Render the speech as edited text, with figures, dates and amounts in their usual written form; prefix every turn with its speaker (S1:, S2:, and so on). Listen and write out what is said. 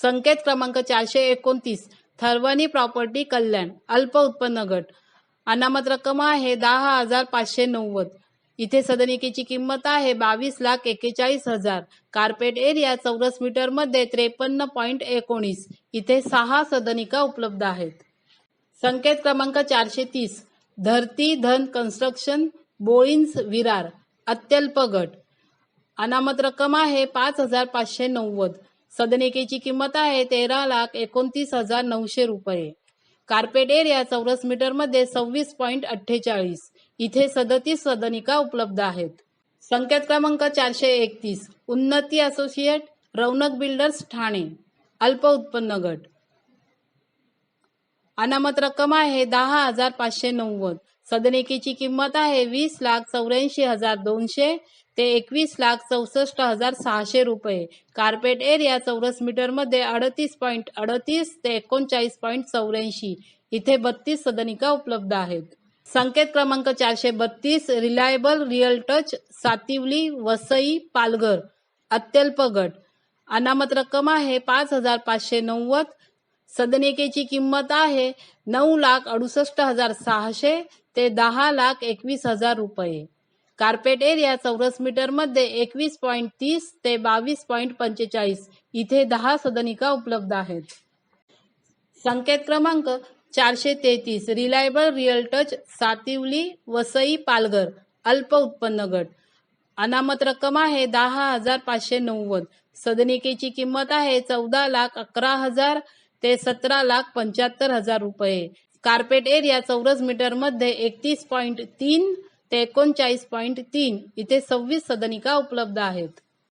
S1: संकेत क्रमांक 429 थर्वणी प्रॉपर्टी कल्याण अल्प उत्पन्न गट. अनामत रक्कम आहे 10,590. इथे सदनिकेची किंमत आहे 22,41,000. कार्पेट एरिया चौरस मीटर मध्ये 53.19. इथे 6 सदनिका उपलब्ध आहेत. संकेत क्रमांक 430 धरती धन कन्स्ट्रक्शन बोळींज विरार अत्यल्प गट. अनामत रक्कम आहे 5,590. सदनिकेची किंमत आहे 13,29,900 रुपये. कार्पेट एरिया चौरस मीटर मध्ये 26.48. इथे 37 सदनिका उपलब्ध आहेत. संकेत क्रमांक 431 उन्नती असोसिएट रौनक बिल्डर्स ठाणे अल्प उत्पन्न गट. अनामत रक्कम आहे 10,590. सदनिकेची किंमत आहे 20,84,200 ते 21,64,600 रुपये. कार्पेट एरिया चौरस मीटर मध्ये 38.38 ते 39.84. इथे 32 सदनिका उपलब्ध आहेत. संकेत क्रमांक 432 reliable real touch Sativali Vasai Palghar अत्यल्प गट. अनामत रक्कम आहे 5,590. सदनिकेची किंमत आहे 9,68,600 ते 10,21,000 रुपये. कार्पेट एरिया चौरस मीटर मध्ये 21.30 ते 22.45. इथे 10 सदनिका उपलब्ध आहेत. संकेत क्रमांक 433 reliable real touch Sativali Vasai Palghar अल्प उत्पन्न गट. अनामत रक्कम आहे 10,590. सदनिकेची किंमत आहे 14,11,000 ते 17,75,000 रुपये. कार्पेट एरिया चौरस मीटर मध्ये 31.3 ते 39.3. इथे 26 सदनिका उपलब्ध आहेत.